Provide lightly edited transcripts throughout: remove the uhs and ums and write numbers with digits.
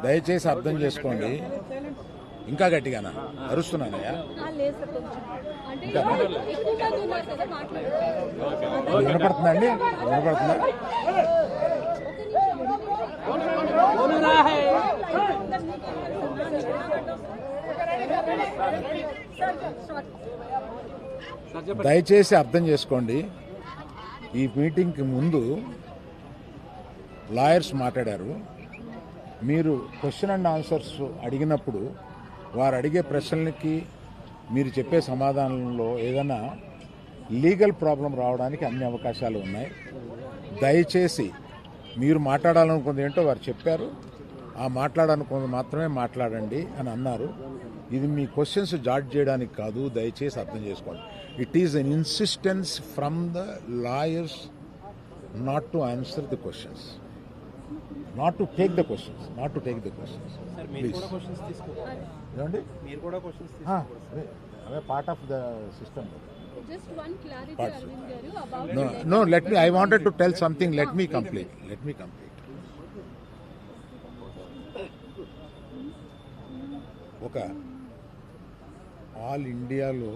దయచేసి అర్థం చేసుకోండి. ఇంకా గట్టిగానా అరుస్తున్నానయ్యా? వినపడుతుందండి? వినపడుతుందా? దయచేసి అర్థం చేసుకోండి. ఈ మీటింగ్కి ముందు లాయర్స్ మాట్లాడారు. మీరు క్వశ్చన్ అండ్ ఆన్సర్స్ అడిగినప్పుడు వారు అడిగే ప్రశ్నలకి మీరు చెప్పే సమాధానంలో ఏదైనా లీగల్ ప్రాబ్లం రావడానికి అన్ని అవకాశాలు ఉన్నాయి. దయచేసి మీరు మాట్లాడాలనుకుంది ఏంటో వారు చెప్పారు, ఆ మాట్లాడాలనుకుంది మాత్రమే మాట్లాడండి అని అన్నారు. ఇది మీ క్వశ్చన్స్ జాడ్జ్ చేయడానికి కాదు, దయచేసి అర్థం చేసుకోండి. It is an insistence from the lawyers not to answer the questions, not to take the questions. Sir, please. Are part of the system. Just one clarity, Arvind garu, about no, let me, I wanted to tell something. Let me complete. ఒక all ఇండియాలో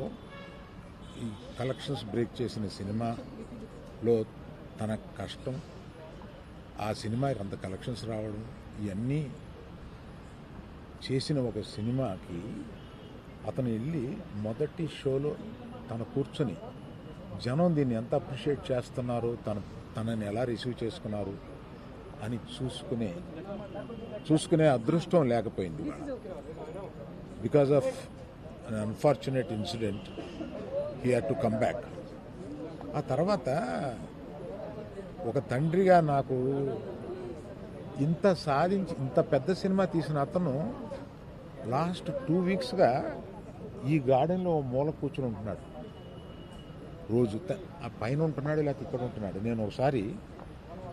ఈ collections break చేసిన సినిమాలో తన కష్టం, ఆ సినిమాకి అంత కలెక్షన్స్ రావడం, ఇవన్నీ చేసిన ఒక సినిమాకి అతను వెళ్ళి మొదటి షోలో తను కూర్చొని జనం దీన్ని ఎంత అప్రిషియేట్ చేస్తున్నారో, తనని ఎలా రిసీవ్ చేసుకున్నారు అని చూసుకునే అదృష్టం లేకపోయింది. Because of an unfortunate incident he had to come back. ఆ తర్వాత ఒక తండ్రిగా నాకు ఇంత సాధించి ఇంత పెద్ద సినిమా తీసిన అతను లాస్ట్ 2 వీక్స్గా ఈ గార్డెన్లో మూల కూర్చుని ఉంటున్నాడు. రోజు ఆ పైన ఉంటున్నాడు, లేకపోతే ఇక్కడ ఉంటున్నాడు. నేను ఒకసారి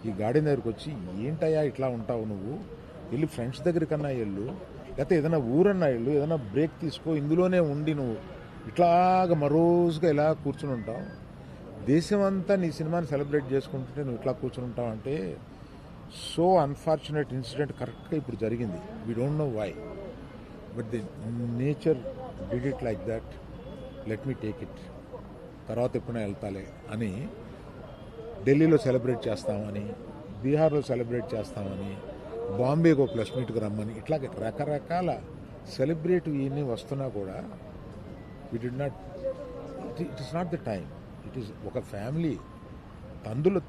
ఈ గార్డెన్ దగ్గరికి వచ్చి, ఏంటయ్యా ఇట్లా ఉంటావు నువ్వు, వెళ్ళి ఫ్రెండ్స్ దగ్గరికన్నా వెళ్ళు, లేకపోతే ఏదైనా ఊరన్నా వెళ్ళు, ఏదైనా బ్రేక్ తీసుకో, ఇందులోనే ఉండి నువ్వు ఇట్లాగ మరోజుగా ఇలా కూర్చుని ఉంటావు, దేశం అంతా నీ సినిమాని సెలబ్రేట్ చేసుకుంటుంటే నువ్వు ఇట్లా కూర్చుని ఉంటావు అంటే, సో అన్ఫార్చునేట్ ఇన్సిడెంట్ కరెక్ట్గా ఇప్పుడు జరిగింది. We don't know why, but the nature did it like that. Let me take it, తర్వాత ఎప్పుడైనా వెళ్తాలే అని ఢిల్లీలో సెలబ్రేట్ చేస్తామని, బీహార్లో సెలబ్రేట్ చేస్తామని, బాంబేకి ఒక ప్లస్ మీట్కి రమ్మని, ఇట్లా రకరకాల సెలబ్రేటివ్ ఇవన్నీ వస్తున్నా కూడా we did not, it is not the time. It is ఒక ఫ్యామిలీ,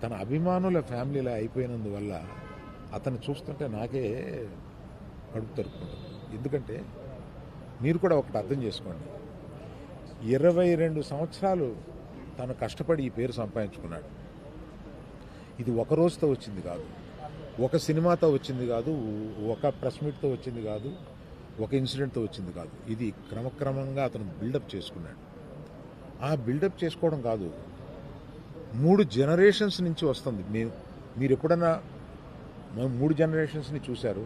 తన అభిమానుల ఫ్యామిలీలా అయిపోయినందువల్ల అతను చూస్తుంటే నాకే కడుపు తరుపుకుంటుంది. ఎందుకంటే మీరు కూడా ఒకటి అర్థం చేసుకోండి, 22 సంవత్సరాలు తను కష్టపడి ఈ పేరు సంపాదించుకున్నాడు. ఇది ఒక రోజుతో వచ్చింది కాదు, ఒక సినిమాతో వచ్చింది కాదు, ఒక ప్రెస్ మీట్తో వచ్చింది కాదు, ఒక ఇన్సిడెంట్తో వచ్చింది కాదు. ఇది క్రమక్రమంగా అతను బిల్డప్ చేసుకున్నాడు. ఆ బిల్డప్ చేసుకోవడం కాదు, 3 జనరేషన్స్ నుంచి వస్తుంది. మీరు ఎప్పుడైనా 3 జనరేషన్స్ని చూశారు?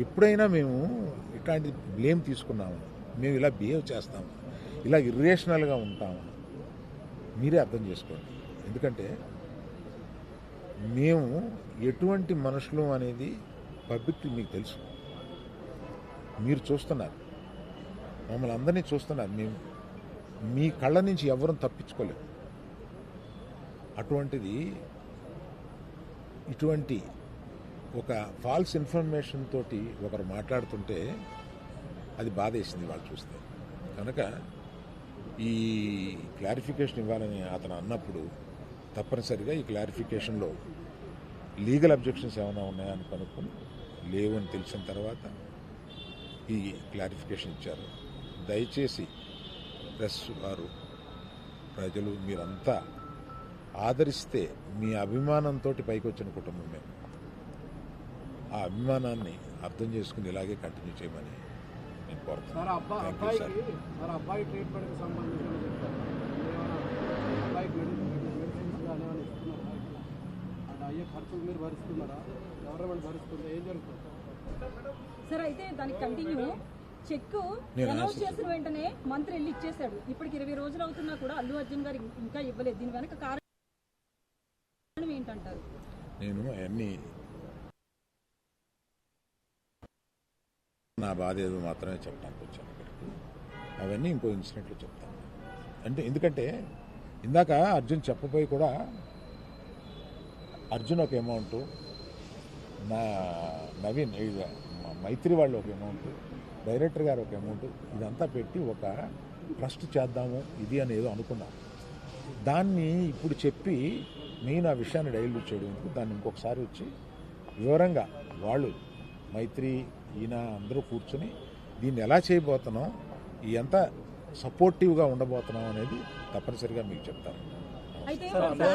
ఎప్పుడైనా మేము ఇట్లాంటి బ్లేమ్ తీసుకున్నాము, మేము ఇలా బిహేవ్ చేస్తాము, ఇలా ఇర్రేషనల్గా ఉంటాము? మీరే అర్థం చేసుకోండి. ఎందుకంటే మేము ఎటువంటి మనుషులు అనేది పబ్లిక్ మీకు తెలుసు, మీరు చూస్తున్నారు, మమ్మల్ని అందరినీ చూస్తున్నారు. మేము మీ కళ్ళ నుంచి ఎవరూ తప్పించుకోలేము. అటువంటిది ఇటువంటి ఒక ఫాల్స్ ఇన్ఫర్మేషన్ తోటి ఒకరు మాట్లాడుతుంటే అది బాధేసింది వాళ్ళు చూస్తే. కనుక ఈ క్లారిఫికేషన్ ఇవ్వాలని అతను అన్నప్పుడు తప్పనిసరిగా ఈ క్లారిఫికేషన్లో లీగల్ అబ్జెక్షన్స్ ఏమైనా ఉన్నాయని కనుక్కొని లేవని తెలిసిన తర్వాత ఈ క్లారిఫికేషన్ ఇచ్చారు. దయచేసి ప్రెస్ వారు, ప్రజలు మీరంతా ఆదరిస్తే, మీ అభిమానంతో పైకి వచ్చిన కుటుంబం మేము, ఆ అభిమానాన్ని అర్థం చేసుకుని ఇలాగే కంటిన్యూ చేయమని నేను కోరుతున్నాను. సార్ అయితే దానికి కంటిన్యూ చెక్ అనౌన్స్ చేసిన వెంటనే మంత్రి వెళ్ళి ఇచ్చేశాడు. ఇప్పటికి 20 రోజులు అవుతున్నా కూడా అల్లు అర్జున్ గారు ఇంకా ఇవ్వలేదు. దీని వెనక కారణం ఏంటంటారు? నేను అన్ని నా బాధ ఏదో మాత్రమే చెప్పడానికి వచ్చాను ఇక్కడికి. అవన్నీ ఇంకో ఇన్సిడెంట్లో చెప్తాను. అంటే ఎందుకంటే ఇందాక అర్జున్ చెప్పబోయి కూడా అర్జున్ ఒక అమౌంట్, నా నవీన్ మైత్రి వాళ్ళు ఒక అమౌంట్, డైరెక్టర్ గారు ఒక అమౌంట్, ఇదంతా పెట్టి ఒక ట్రస్ట్ చేద్దాము ఇది అనేదో అనుకున్నాం. దాన్ని ఇప్పుడు చెప్పి మెయిన్ ఆ విషయాన్ని డైల్యూట్ చేయడం ఎందుకు, దాన్ని ఇంకొకసారి వచ్చి వివరంగా వాళ్ళు మైత్రి ఈయన అందరూ కూర్చొని దీన్ని ఎలా చేయబోతున్నాం, ఎంత సపోర్టివ్గా ఉండబోతున్నాం అనేది తప్పనిసరిగా మీకు చెప్తాను. అయితే